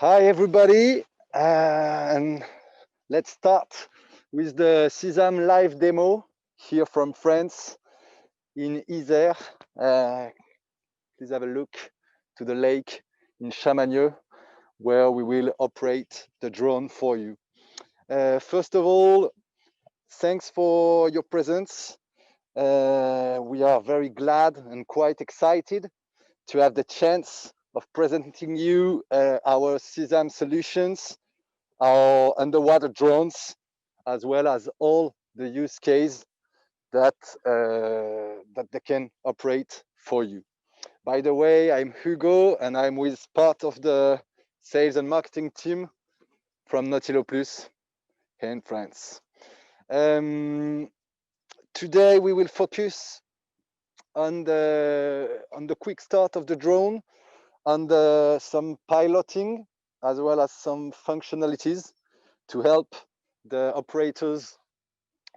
Hi everybody, and let's start with the SEASAM live demo here from France in Isère. Please have a look to the lake in Chamagneux where we will operate the drone for you. First of all, thanks for your presence. We are very glad and quite excited to have the chance of presenting you our SEASAM solutions, our underwater drones, as well as all the use case that they can operate for you. By the way, I'm Hugo and I'm with part of the sales and marketing team from Nautilo Plus here in France. Today we will focus on the quick start of the drone, on some piloting, as well as some functionalities to help the operators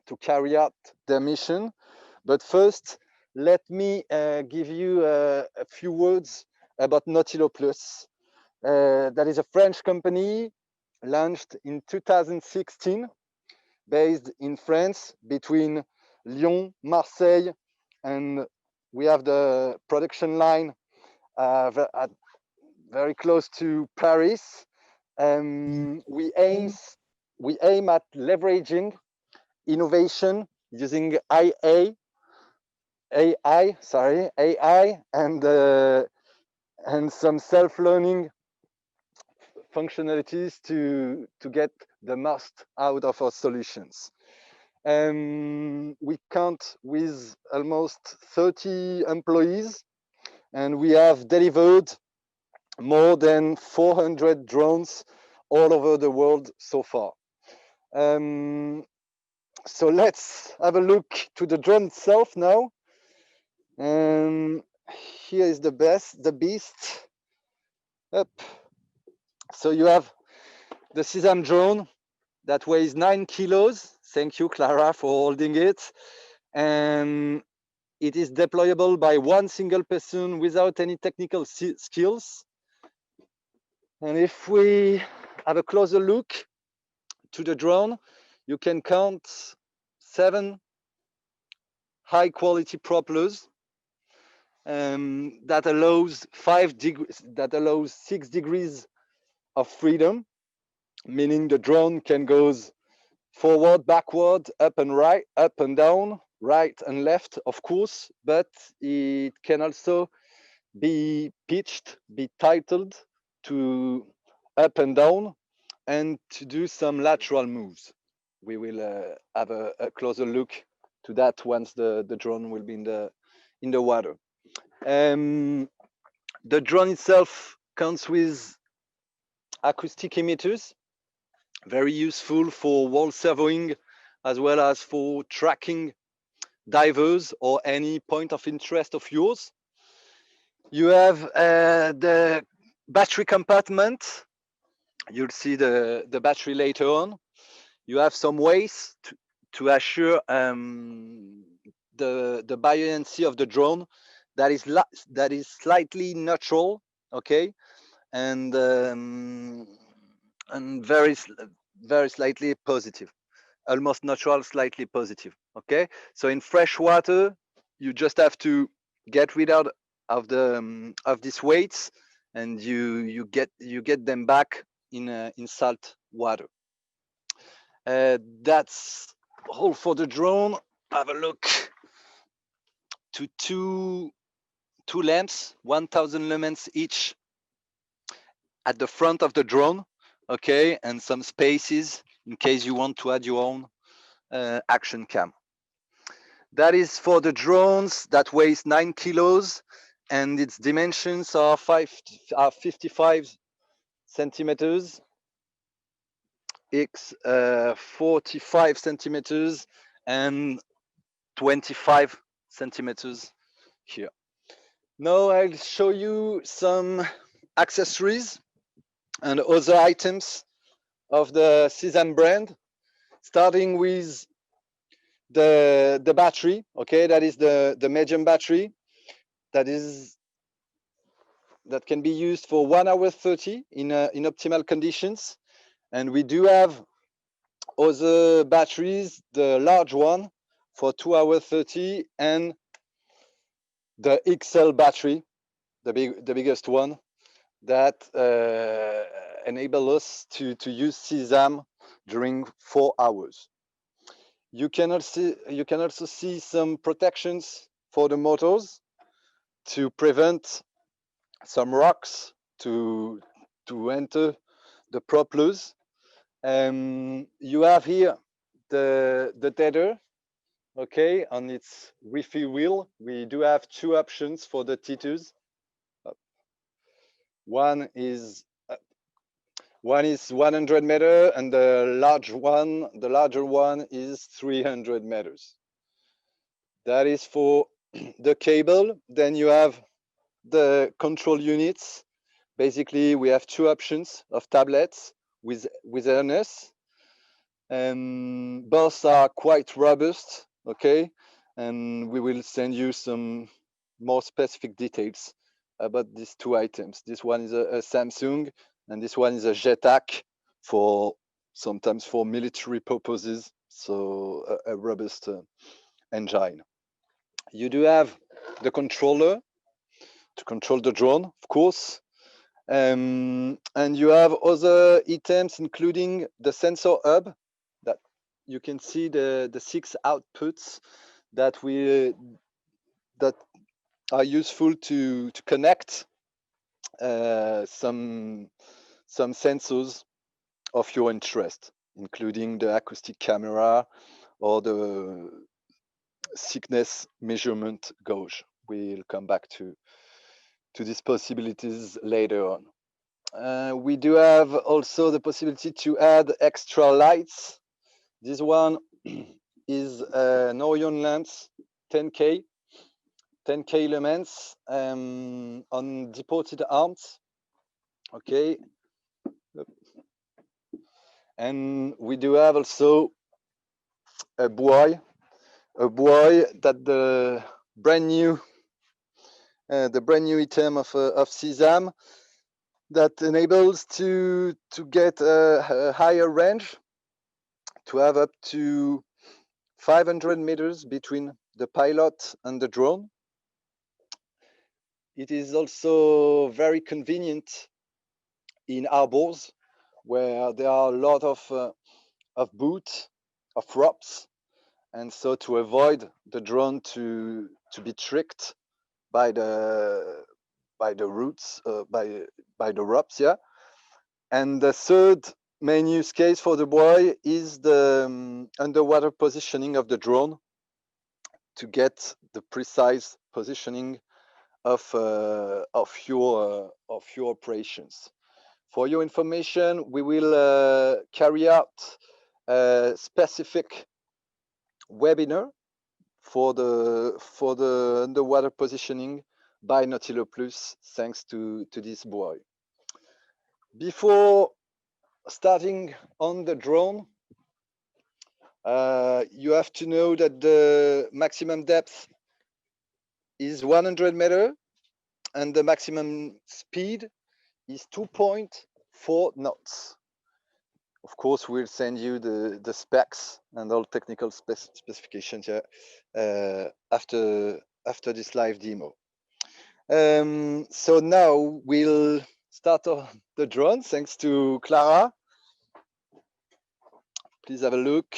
to carry out their mission. But first, let me give you a few words about Nautilo Plus. That is a French company launched in 2016, based in France between Lyon, Marseille, and we have the production line very close to Paris. We aim at leveraging innovation using AI, and some self-learning functionalities to get the most out of our solutions. We count with almost 30 employees, and we have delivered more than 400 drones all over the world so far. So let's have a look to the drone itself now. Here is the beast. Up. So you have the SEASAM drone that weighs 9 kilos. Thank you, Clara, for holding it. And it is deployable by one single person without any technical skills. And if we have a closer look to the drone, you can count 7 high quality propellers that allows 6 degrees of freedom, meaning the drone can go forward, backward, up and right, up and down, right and left, of course, but it can also be pitched, be titled to up and down, and to do some lateral moves. We will have a closer look to that once the drone will be in the water. The drone itself comes with acoustic emitters, very useful for wall servoing, as well as for tracking divers or any point of interest of yours. You have the battery compartment. You'll see the battery later on. You have some ways to assure the buoyancy of the drone that is slightly neutral, okay, and very slightly positive, almost neutral, slightly positive, okay. So in fresh water, you just have to get rid of these weights, and you get them back in salt water. That's all for the drone. Have a look to two lamps, 1,000 lumens each at the front of the drone, okay, and some spaces in case you want to add your own action cam. That is for the drones that weighs 9 kilos, and its dimensions are 55 centimeters x 45 centimeters and 25 centimeters here. Now I'll show you some accessories and other items of the SEASAM brand, starting with the battery, okay, that is the medium battery. That is that can be used for 1 hour 30 in optimal conditions. And we do have other batteries, the large one for 2 hour 30, and the XL battery, the biggest one, that enable us to use SEASAM during 4 hours. You can also see some protections for the motors to prevent some rocks to enter the propellers. You have here the tether, okay, on its Wi-Fi wheel. We do have two options for the T2s. One is 100 meter, and the larger one is 300 meters. That is for the cable. Then you have the control units. Basically, we have two options of tablets with harness. Both are quite robust, okay? And we will send you some more specific details about these two items. This one is a Samsung, and this one is a JETAC for sometimes for military purposes, so a robust engine. You do have the controller to control the drone, of course. And you have other items, including the sensor hub, that you can see the 6 outputs that are useful to connect some sensors of your interest, including the acoustic camera or the thickness measurement gauge. We'll come back to these possibilities later on. We do have also the possibility to add extra lights. This one is an Orion lens, 10K lumens on deported arms. Okay. And we do have also a buoy that the brand new item of SEASAM that enables to get a higher range, to have up to 500 meters between the pilot and the drone. It is also very convenient in harbors where there are a lot of boats, of ropes, and so to avoid the drone to be tricked by the roots, by the ropes, yeah. And the third main use case for the buoy is the underwater positioning of the drone, to get the precise positioning of your operations. For your information, we will carry out a specific webinar for the underwater positioning by Nautilus Plus, thanks to this buoy. Before starting on the drone, you have to know that the maximum depth is 100 meters and the maximum speed is 2.4 knots. Of course, we'll send you the specs and all technical specifications after this live demo. So now we'll start the drone, thanks to Clara. Please have a look.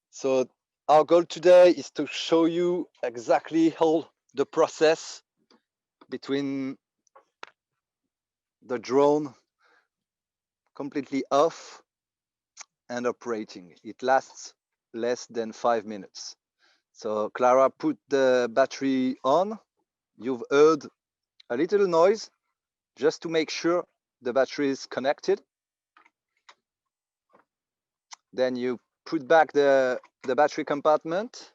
So our goal today is to show you exactly how the process between the drone completely off and operating. It lasts less than 5 minutes. So Clara put the battery on. You've heard a little noise just to make sure the battery is connected. Then you put back the battery compartment.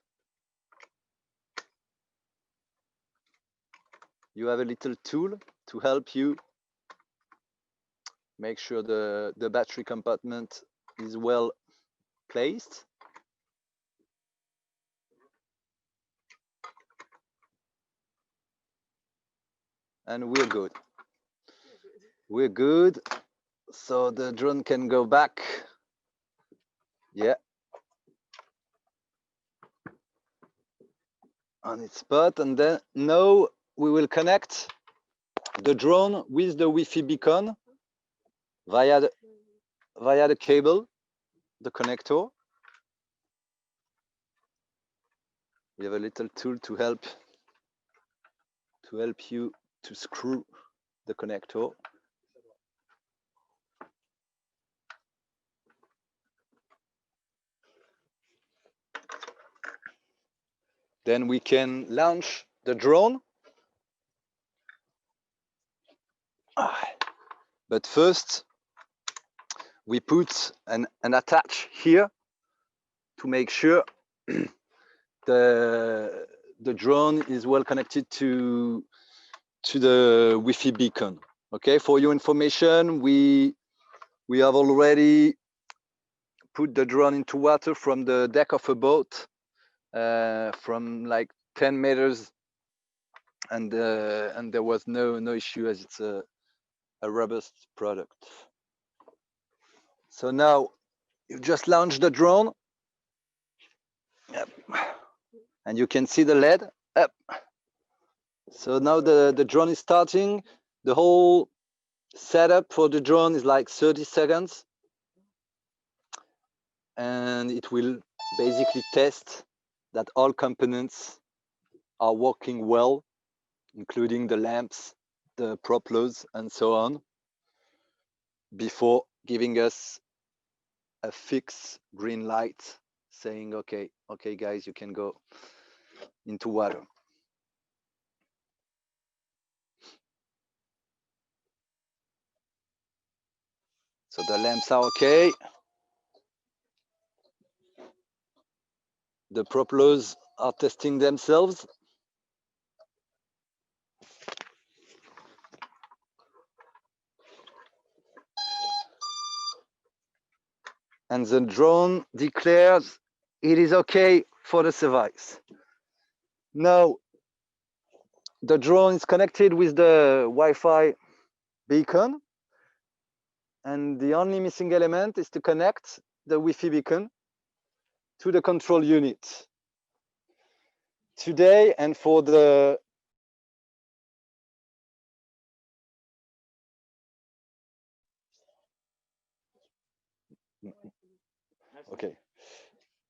You have a little tool to help you make sure the battery compartment is well placed. and we're good. We're good. So the drone can go back. Yeah. On its spot, and then now we will connect the drone with the Wi-Fi beacon via the cable, the connector. We have a little tool to help you to screw the connector. Then we can launch the drone. But first, we put an attach here to make sure the drone is well connected to the Wi-Fi beacon. Okay, for your information, we have already put the drone into water from the deck of a boat, from like 10 meters, and there was no issue, as it's a robust product. So now you just launch the drone. Yep. And you can see the LED up. So now the drone is starting. The whole setup for the drone is like 30 seconds. And it will basically test that all components are working well, including the lamps, the propellers, and so on, before giving us a fixed green light saying, okay, guys, you can go into water. So the lamps are okay. The propellers are testing themselves. And the drone declares it is okay for the service. Now, the drone is connected with the Wi-Fi beacon, and the only missing element is to connect the Wi-Fi beacon to the control unit. Today, and for the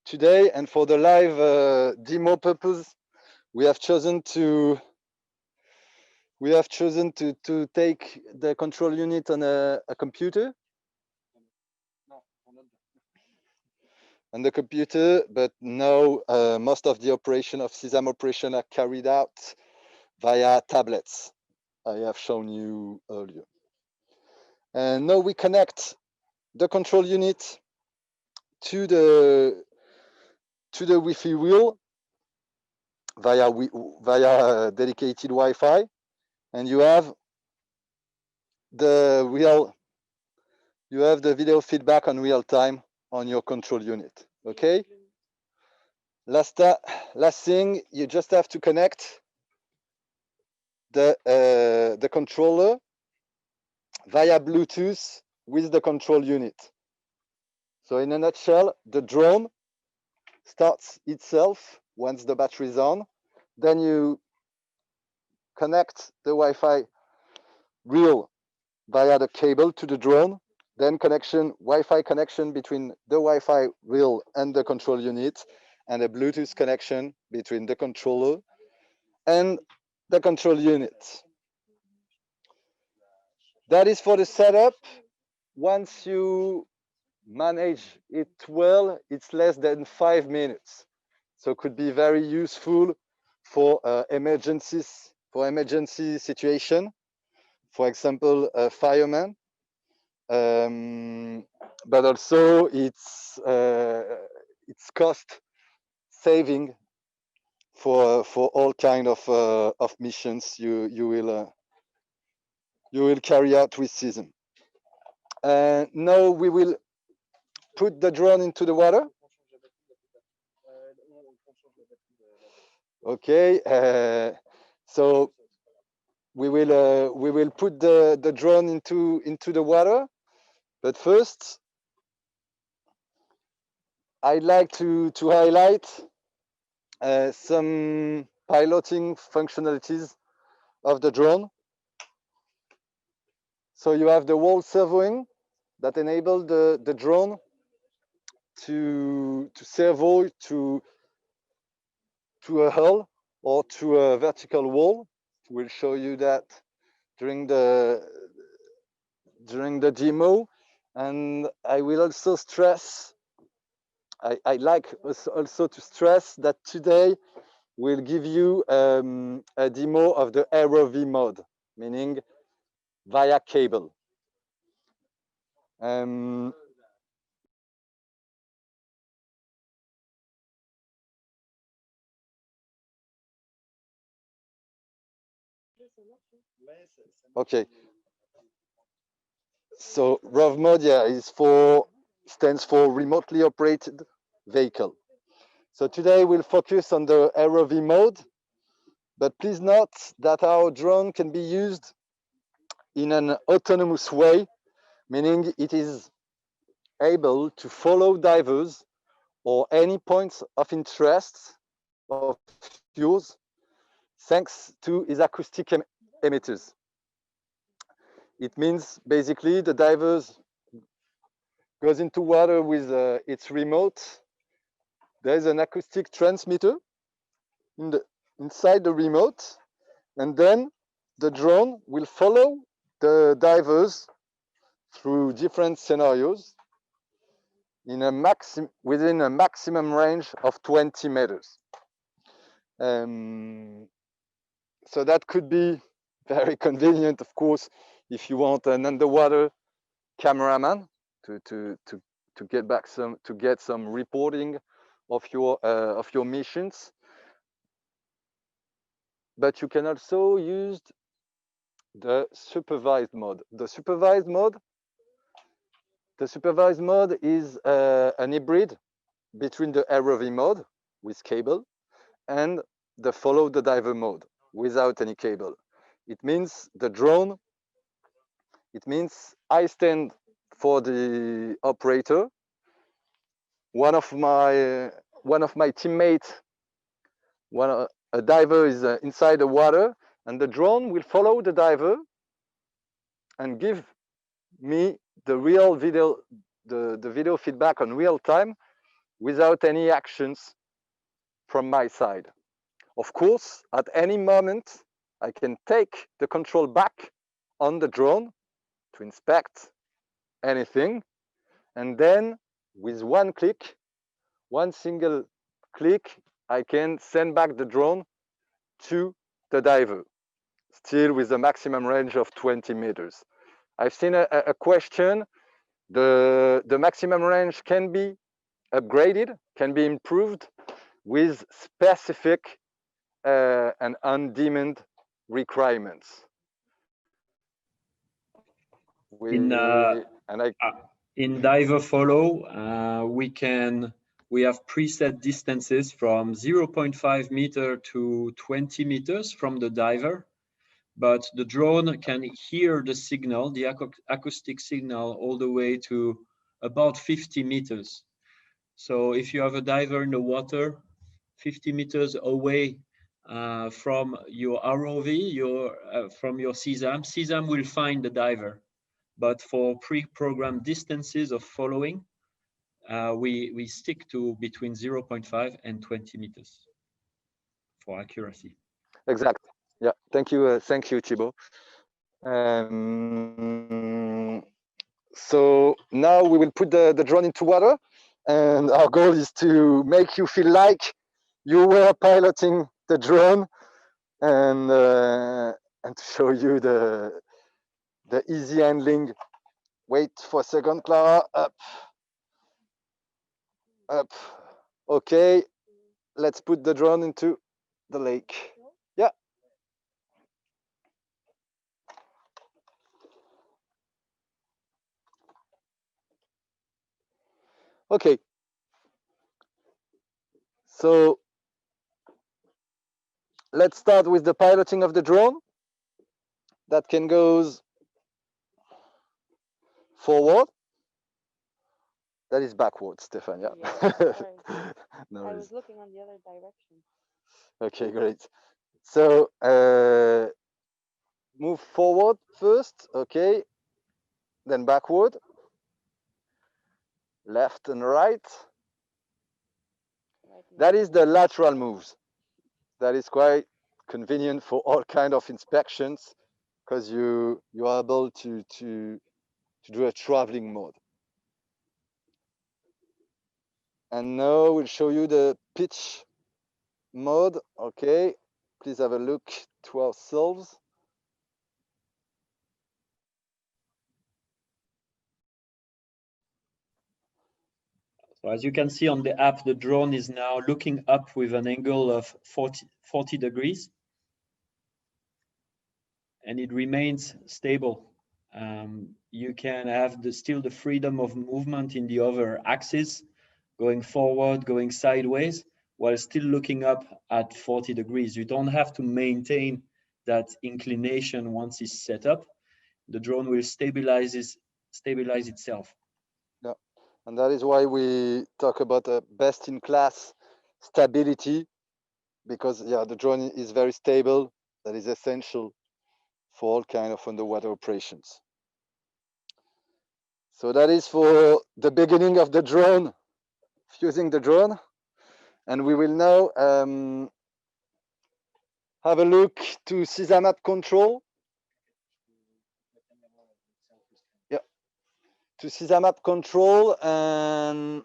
today, and for the live demo purpose, we have chosen to take the control unit on a computer. On the computer, but now most of the operation of SEASAM operation are carried out via tablets. I have shown you earlier. And now we connect the control unit to the Wi-Fi wheel via dedicated Wi-Fi, and you have the video feedback on real time on your control unit. Okay. Last thing, you just have to connect the controller via Bluetooth with the control unit. So in a nutshell, the drone starts itself once the battery is on. Then you connect the Wi-Fi reel via the cable to the drone. Then Wi-Fi connection between the Wi-Fi reel and the control unit, and a Bluetooth connection between the controller and the control unit. That is for the setup. Once you manage it well, it's less than 5 minutes. So it could be very useful for emergency situation. For example, a fireman. But also it's cost saving for all kind of missions you will carry out with SEASAM. Now we will put the drone into the water. Okay, so we will put the drone into the water, but first I'd like to highlight some piloting functionalities of the drone. So you have the wall servoing that enable the drone to servo to a hull or to a vertical wall. We'll show you that during the demo, and I will also stress. I like also to stress that today we'll give you a demo of the ROV mode, meaning via cable. Okay. So ROV mode, yeah, stands for remotely operated vehicle. So today we'll focus on the ROV mode, but please note that our drone can be used in an autonomous way, meaning it is able to follow divers or any points of interest of yours, thanks to its acoustic emitters. It means basically the divers goes into water with its remote. There is an acoustic transmitter inside the remote, and then the drone will follow the divers through different scenarios within a maximum range of 20 meters. So that could be very convenient, of course, if you want an underwater cameraman to get some reporting of your missions. But you can also use the supervised mode. The supervised mode is an hybrid between the ROV mode with cable and the follow the diver mode without any cable. It means the drone, it means I stand for the operator. One of my teammates, a diver is inside the water, and the drone will follow the diver and give me the real video, the video feedback on real time without any actions from my side. Of course, at any moment, I can take the control back on the drone to inspect anything, and then with one single click, I can send back the drone to the diver, still with a maximum range of 20 meters. I've seen a question. The maximum range can be upgraded, can be improved with specific and on-demand requirements. In diver follow, we have preset distances from 0.5 meter to 20 meters from the diver, but the drone can hear the signal, the acoustic signal, all the way to about 50 meters. So if you have a diver in the water 50 meters away from your ROV, from your SEASAM will find the diver. But for pre-programmed distances of following, we stick to between 0.5 and 20 meters for accuracy. Exactly. Yeah. Thank you, Thibaut. So now we will put the drone into water, and our goal is to make you feel like you were piloting the drone, and to show you the easy handling. Wait for a second, Clara. Up. Okay, let's put the drone into the lake. Yeah. Okay. So let's start with the piloting of the drone. that can go forward. That is backwards, Stefan. Yeah. No, I was looking on the other direction. Okay, great. So move forward first, okay, then backward, left and right. That is the lateral moves. That is quite convenient for all kind of inspections because you are able to do a traveling mode. And now we'll show you the pitch mode. Okay, please have a look to ourselves. So as you can see on the app, the drone is now looking up with an angle of 40 degrees, and it remains stable. You can have still the freedom of movement in the other axis, going forward, going sideways, while still looking up at 40 degrees. You don't have to maintain that inclination once it's set up. The drone will stabilize itself. Yeah, and that is why we talk about a best-in-class stability, because yeah, the drone is very stable. That is essential for all kind of underwater operations. So that is for the beginning of the drone, fusing the drone, and we will now have a look to SEASAM app control. Yeah, to SEASAM app control, and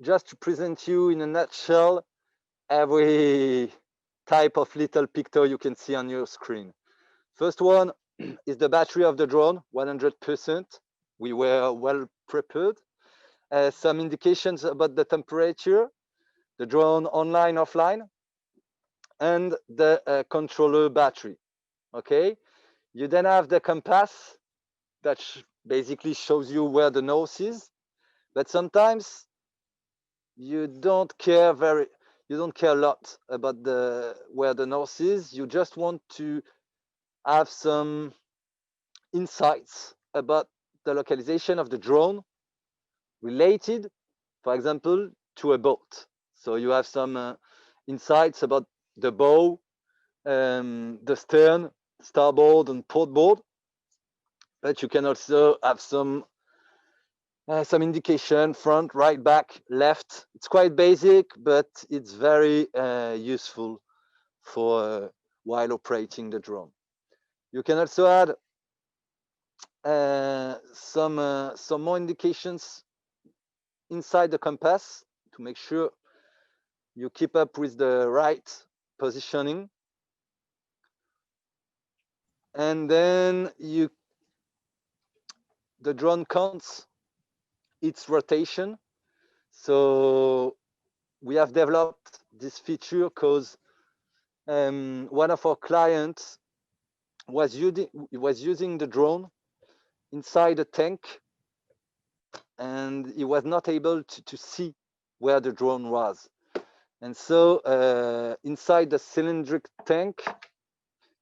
just to present you in a nutshell every type of little picture you can see on your screen. First one is the battery of the drone, 100%. We were well prepared. Some indications about the temperature, the drone online, offline, and the controller battery. Okay, you then have the compass that basically shows you where the nose is, but sometimes you don't care a lot about where the nose is. You just want to have some insights about the localization of the drone related, for example, to a boat. So you have some insights about the bow, the stern, starboard, and portboard. But you can also have some indication, front, right, back, left. It's quite basic, but it's very useful for while operating the drone. You can also add some more indications inside the compass to make sure you keep up with the right positioning. And then the drone counts its rotation. So we have developed this feature because one of our clients was using the drone inside a tank, and he was not able to see where the drone was. And so inside the cylindric tank,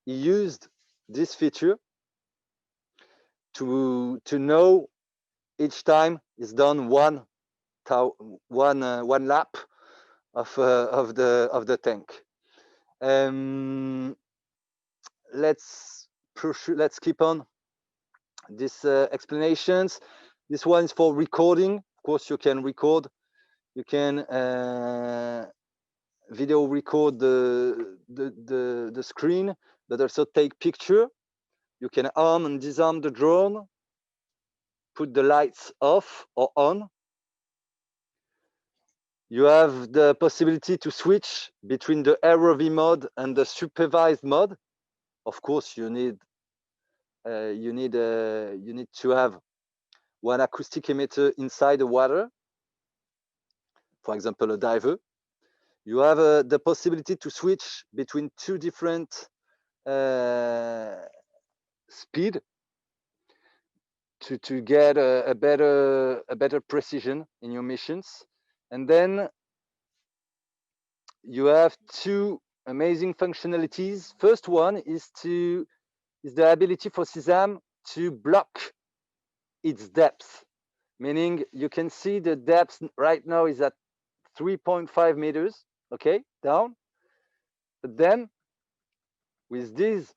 he used this feature to know each time he's done one lap of the tank. Let's keep on these explanations. This one is for recording. Of course, you can record. You can video record the screen, but also take picture. You can arm and disarm the drone, put the lights off or on. You have the possibility to switch between the ROV mode and the supervised mode. Of course, you need to have one acoustic emitter inside the water, for example, a diver. You have the possibility to switch between two different speed to get a better precision in your missions. And then you have two amazing functionalities. First one is to is the ability for SEASAM to block its depth, meaning you can see the depth right now is at 3.5 meters, okay, down. But then with this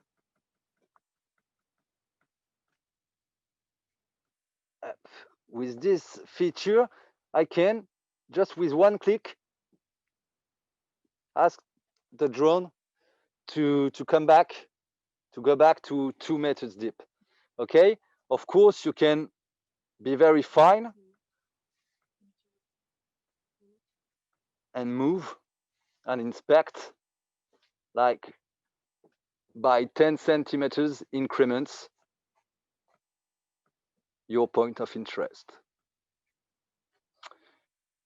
feature, I can just with one click ask the drone to come back, to go back to 2 meters deep. Okay, of course you can be very fine and move and inspect like by 10 centimeters increments your point of interest.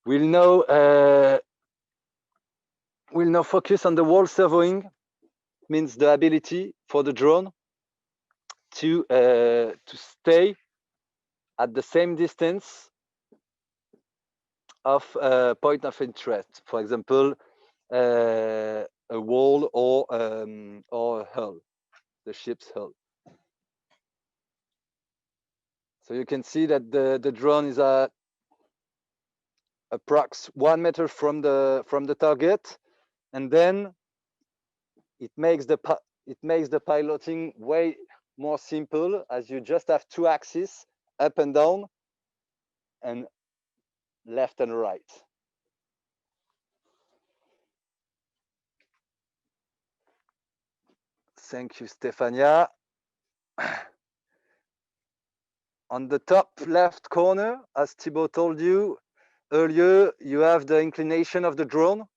We'll now focus on the wall servoing, means the ability for the drone to stay at the same distance of point of interest. For example, a wall or a hull, the ship's hull. So you can see that the drone is at approx 1 meter from the target, and then it makes the piloting way more simple, as you just have 2 axes, up and down and left and right. Thank you, Stefania. On the top left corner, as Thibaut told you earlier, you have the inclination of the drone.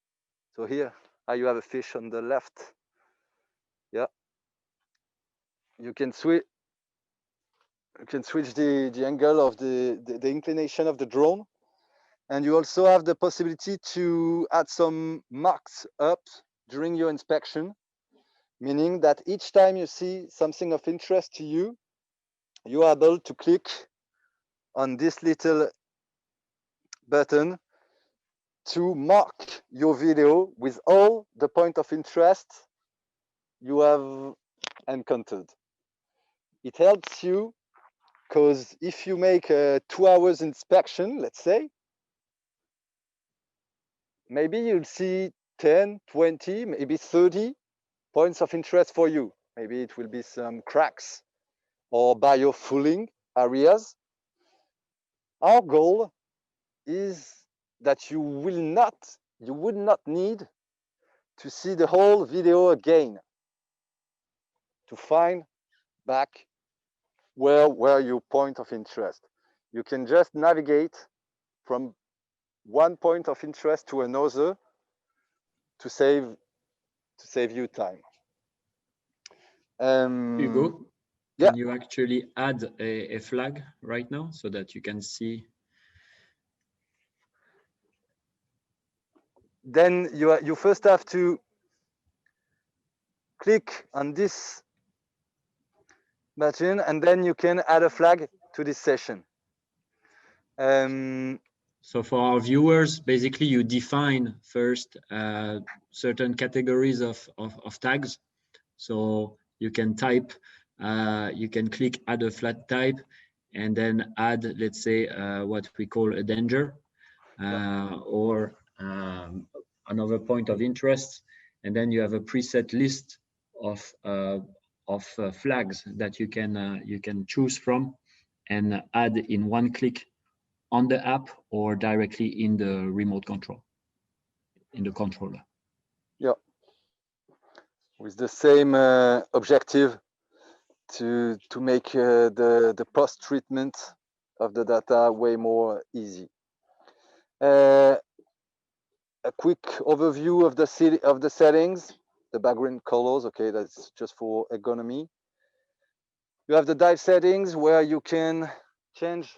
So here, you have a fish on the left. Yeah. You can switch the angle of the inclination of the drone. And you also have the possibility to add some marks up during your inspection, meaning that each time you see something of interest to you, you are able to click on this little button to mark your video with all the point of interest you have encountered. It helps you because if you make a 2 hours inspection, let's say, maybe you'll see 10, 20, maybe 30 points of interest for you. Maybe it will be some cracks or biofouling areas. Our goal is that you would not need to see the whole video again to find back where were your point of interest. You can just navigate from one point of interest to another to save you time. Hugo, yeah. Can you actually add a flag right now so that you can see? Then you first have to click on this button, and then you can add a flag to this session. So for our viewers, basically you define first certain categories of tags. So you can type, you can click add a flag type, and then add, let's say, what we call a danger, or another point of interest. And then you have a preset list of flags that you can choose from and add in one click on the app or directly in the remote control, in the controller. Yeah, with the same objective to make the post treatment of the data way more easy. A quick overview of the settings, the background colors. Okay, that's just for ergonomy. You have the dive settings where you can change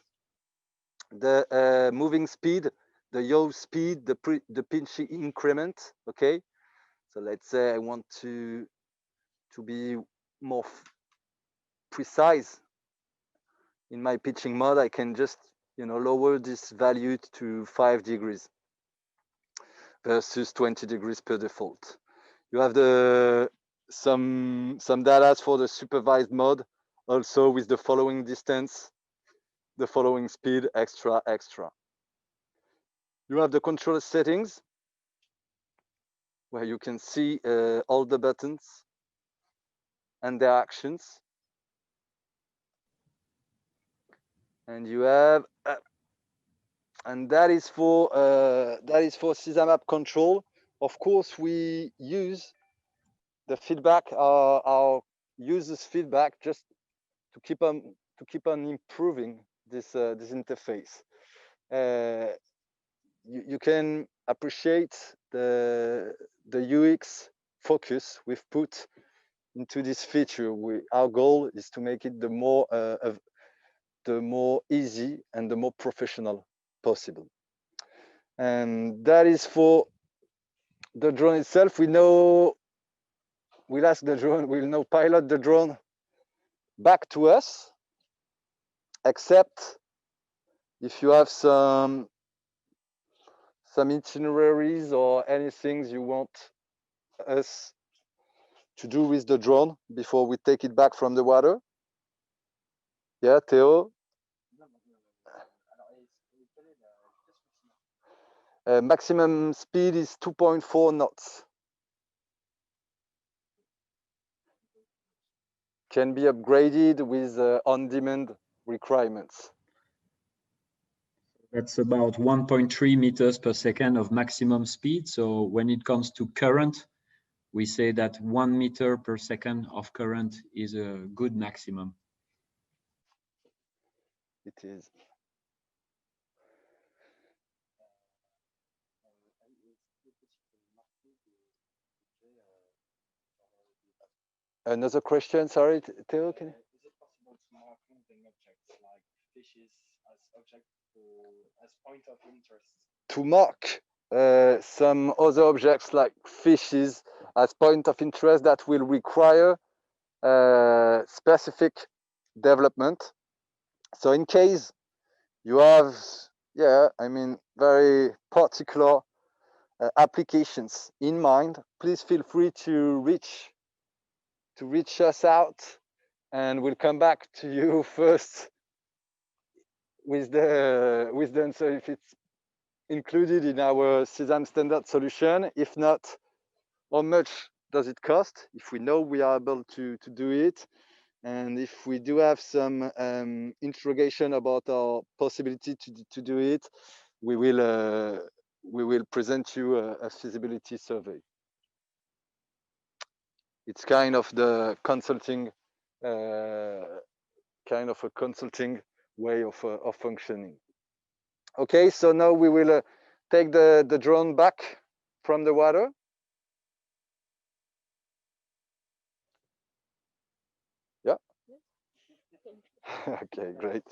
the moving speed, the yaw speed, the pinch increment. Okay, so let's say I want to be more precise in my pitching mode. I can just lower this value to 5 degrees versus 20 degrees per default. You have the some data for the supervised mode, also with the following distance, the following speed, extra. You have the control settings, where you can see all the buttons and their actions. And you have, and that is for SEASAM app control. Of course, we use the feedback, our users' feedback, just to keep on improving this interface. You can appreciate the UX focus we've put into this feature. Our goal is to make it the more easy and the more professional possible. And that is for the drone itself. We'll ask the drone, we'll now pilot the drone back to us, except if you have some itineraries or anything you want us to do with the drone before we take it back from the water. Yeah, Theo? Maximum speed is 2.4 knots. Can be upgraded with on-demand requirements. That's about 1.3 meters per second of maximum speed. So when it comes to current, we say that 1 meter per second of current is a good maximum. It is. Another question, sorry, Theo, can you? Is it possible to mark moving objects like fishes as objects as point of interest? To mark some other objects like fishes as point of interest that will require specific development. So in case you have, very particular applications in mind, please feel free to reach us out, and we'll come back to you first with the answer if it's included in our SEASAM standard solution. If not, how much does it cost? If we know we are able to do it, and if we do have some interrogation about our possibility to do it, we will present you a feasibility survey. It's kind of the consulting, kind of a consulting way of functioning. Okay, so now we will take the drone back from the water. Yeah. Okay, great.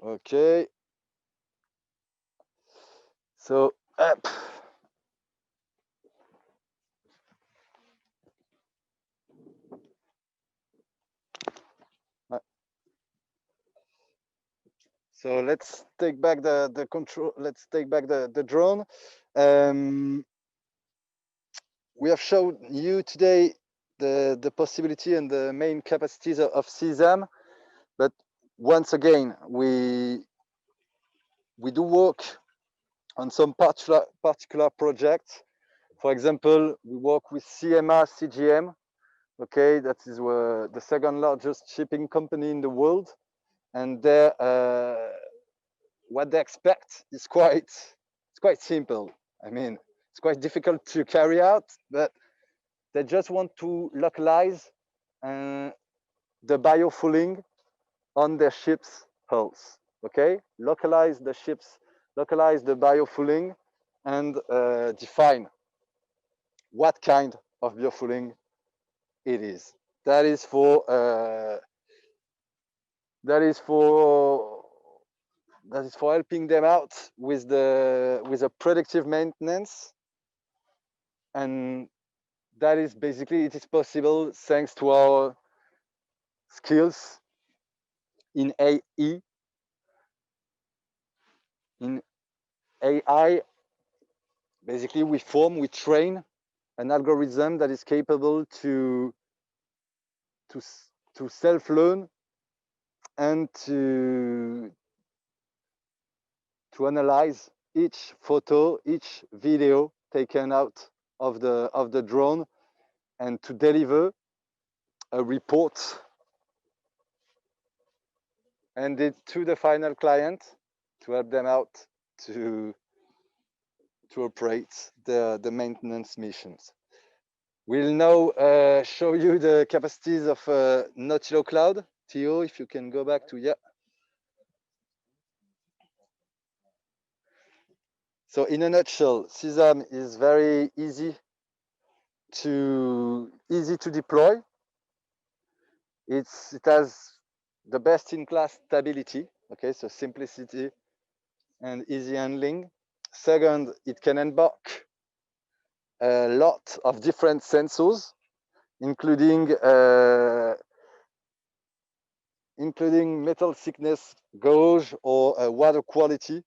Okay. So up. So let's take back the control. Let's take back the drone. We have shown you today the possibility and the main capacities of SEASAM, but once again, we do work on some particular projects. For example, we work with CMA CGM. Okay, that is the second largest shipping company in the world, and what they expect is quite simple. I mean, it's quite difficult to carry out, but they just want to localize the biofouling on their ships' hulls. Okay, localize the biofouling, and define what kind of biofouling it is. That is for helping them out with a predictive maintenance, and that is basically, it is possible thanks to our skills in AE. In AI, basically we train an algorithm that is capable to self-learn and to analyze each photo, each video taken out of the drone, and to deliver a report and it to the final client to help them out to operate the maintenance missions. We'll now show you the capacities of Nautilo Cloud. Theo, if you can go back to, yeah. So in a nutshell, SEASAM is very easy to deploy. It has the best-in-class stability, okay, so simplicity and easy handling. Second, it can embark a lot of different sensors, including metal thickness gauge or water quality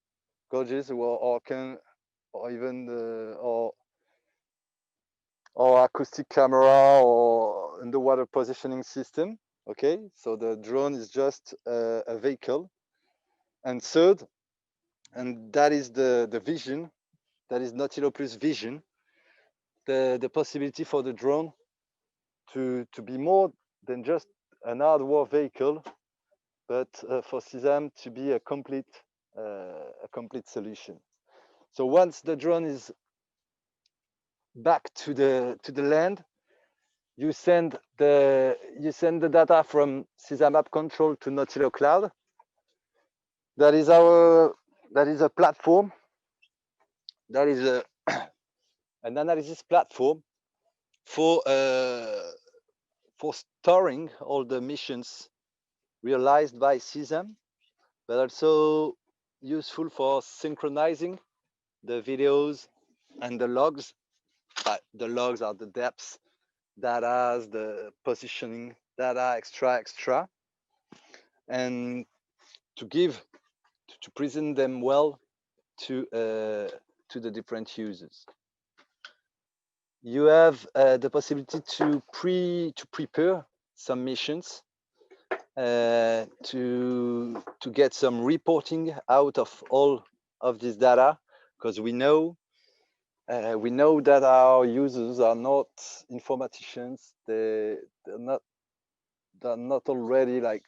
gauges, or even or acoustic camera or underwater positioning system. Okay, so the drone is just a vehicle. And third, and that is the vision, that is Nautilo Plus vision, the possibility for the drone to be more than just an hardware vehicle, but for SEASAM to be a complete solution. So once the drone is back to the land, you send the data from SEASAM App Control to Nautilo Cloud. That is a platform. That is an analysis platform for storing all the missions realized by SEASAM, but also useful for synchronizing the videos and the logs. The logs are the depths data, the positioning data, extra, and to present them well to the different users. You have the possibility to prepare some missions to get some reporting out of all of this data, because we know that our users are not informaticians. They're not already, like,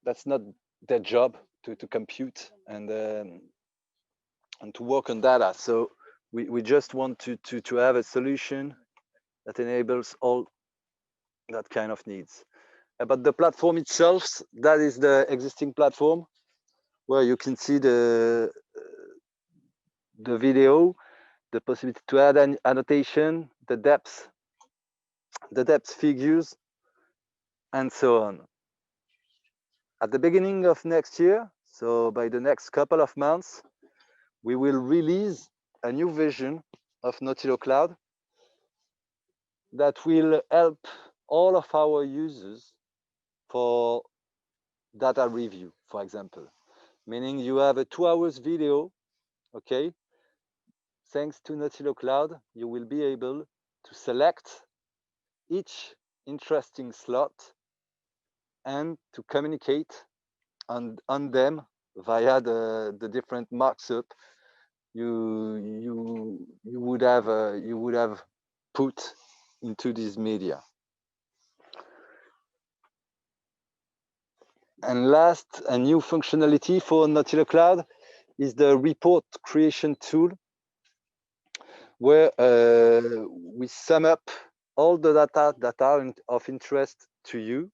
that's not their job to compute and to work on data. So we just want to have a solution that enables all that kind of needs. But the platform itself, that is the existing platform where you can see the video, the possibility to add an annotation, the depth figures, and so on. At the beginning of next year, so by the next couple of months, we will release a new version of Nautilo Cloud that will help all of our users for data review, for example. Meaning you have a 2 hours video, okay? Thanks to Nautilo Cloud, you will be able to select each interesting slot and to communicate on them via the different markup you would have put into this media. And last, a new functionality for Nautilo Cloud is the report creation tool, where we sum up all the data that are of interest to you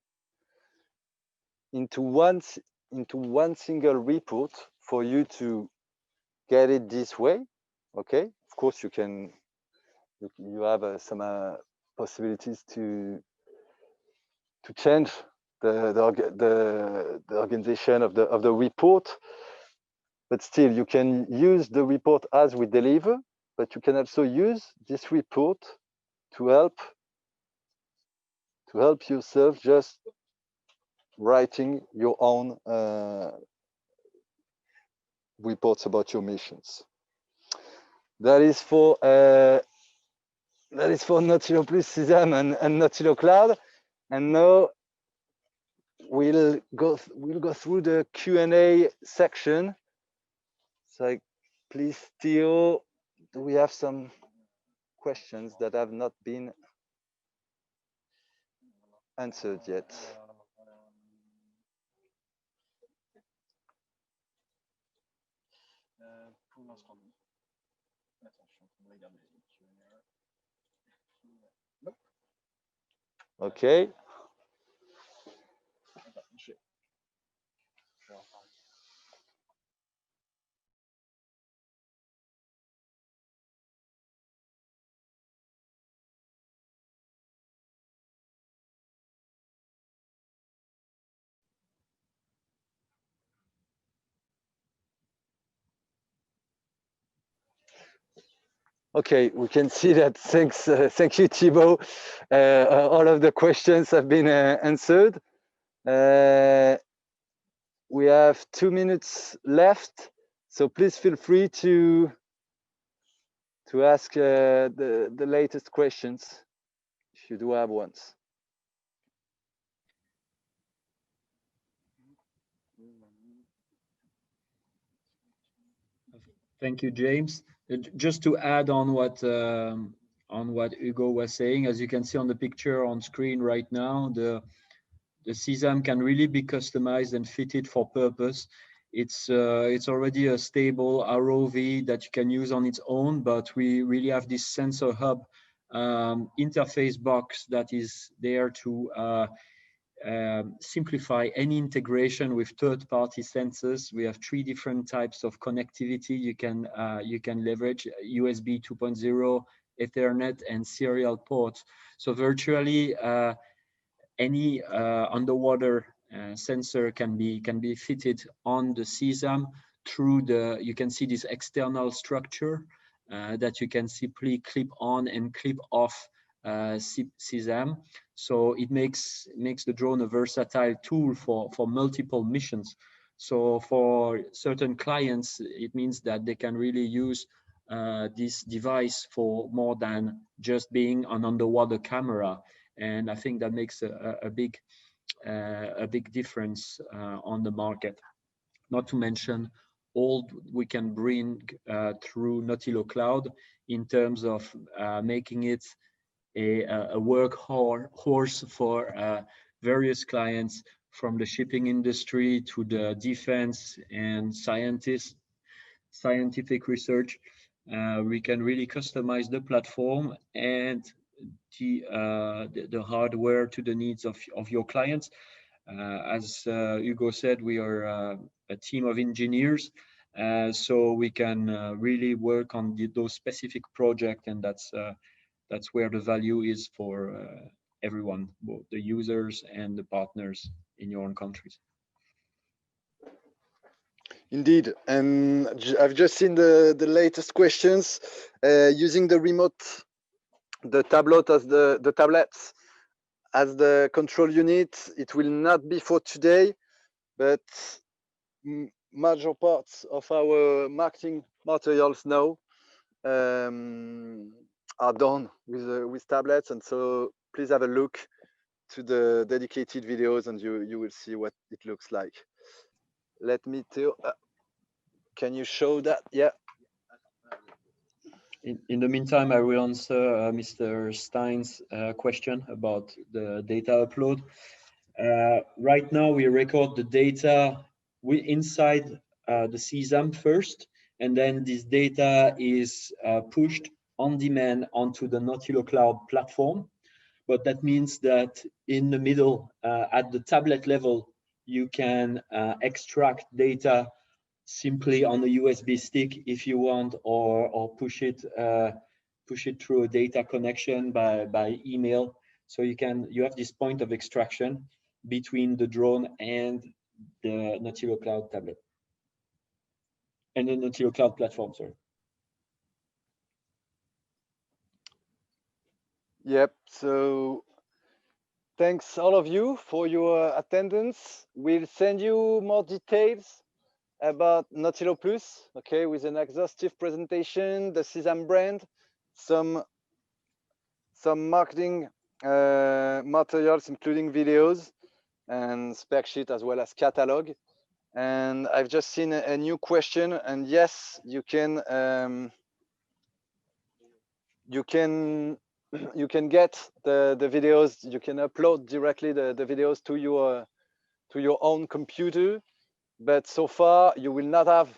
into one single report for you to get it this way. Okay, of course you have some possibilities to change the organization of the report, but still you can use the report as we deliver, but you can also use this report to help to help yourself, just writing your own reports about your missions. That is for Notilo Plus, SEASAM, and Notilo Cloud. And now we'll go through the Q&A section. So please, Theo, do we have some questions that have not been answered yet? Pour l'instant, non. Attends, je suis en train de regarder les Q&A. Nope. Okay. Attends, je vais en parler. Okay, we can see that. Thanks, thank you, Thibaut. All of the questions have been answered. We have 2 minutes left, so please feel free to ask the latest questions if you do have ones. Thank you, James. Just to add on what Hugo was saying, as you can see on the picture on screen right now, the SEASAM can really be customized and fitted for purpose. It's already a stable ROV that you can use on its own, but we really have this sensor hub interface box that is there to simplify any integration with third-party sensors. We have 3 different types of connectivity you can leverage: USB 2.0, Ethernet, and serial ports. So virtually any underwater sensor can be fitted on the SEASAM through the. You can see this external structure that you can simply clip on and clip off SEASAM. So it makes the drone a versatile tool for multiple missions. So for certain clients, it means that they can really use this device for more than just being an underwater camera. And I think that makes a big difference on the market. Not to mention all we can bring through Notilo Cloud in terms of making it a workhorse for various clients, from the shipping industry to the defense and scientific research. We can really customize the platform and the hardware to the needs of your clients. As Hugo said, we are a team of engineers, so we can really work on those specific projects, and that's where the value is for everyone, both the users and the partners in your own countries. Indeed, and I've just seen the latest questions. Using the remote, the tablet as the tablets as the control unit, it will not be for today, but major parts of our marketing materials now are done with tablets, and so please have a look to the dedicated videos and you will see what it looks like. Let me tell. Can you show that? Yeah. In the meantime, I will answer Mr. Stein's question about the data upload. Right now, we record the data inside the SEASAM first, and then this data is pushed on demand onto the Notilo Cloud platform. But that means that in the middle, at the tablet level, you can extract data simply on a USB stick if you want, or push it through a data connection by email. So you have this point of extraction between the drone and the Notilo Cloud tablet and the Notilo Cloud platform. Sorry. Yep. So thanks all of you for your attendance. We'll send you more details about Nautilo Plus, okay, with an exhaustive presentation, the SEASAM brand, some marketing materials, including videos and spec sheet, as well as catalog. And I've just seen a new question, and yes, you can you can get the videos, you can upload directly the videos to your own computer, but so far you will not have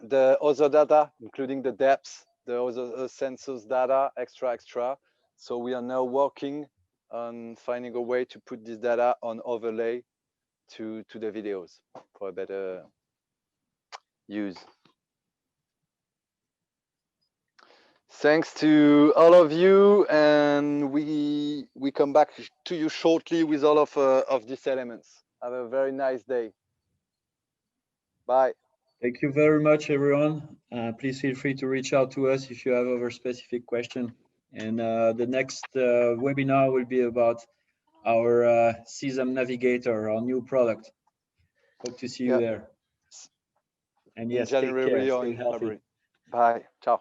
the other data, including the depth, the other sensors data, extra. So we are now working on finding a way to put this data on overlay to the videos for a better use. Thanks to all of you, and we come back to you shortly with all of these elements. Have a very nice day. Bye. Thank you very much, everyone. Please feel free to reach out to us if you have other specific question. And the next webinar will be about our SEASAM Navigator, our new product. Hope to see you there. And yes, take care, January or stay in healthy. February. Bye. Ciao.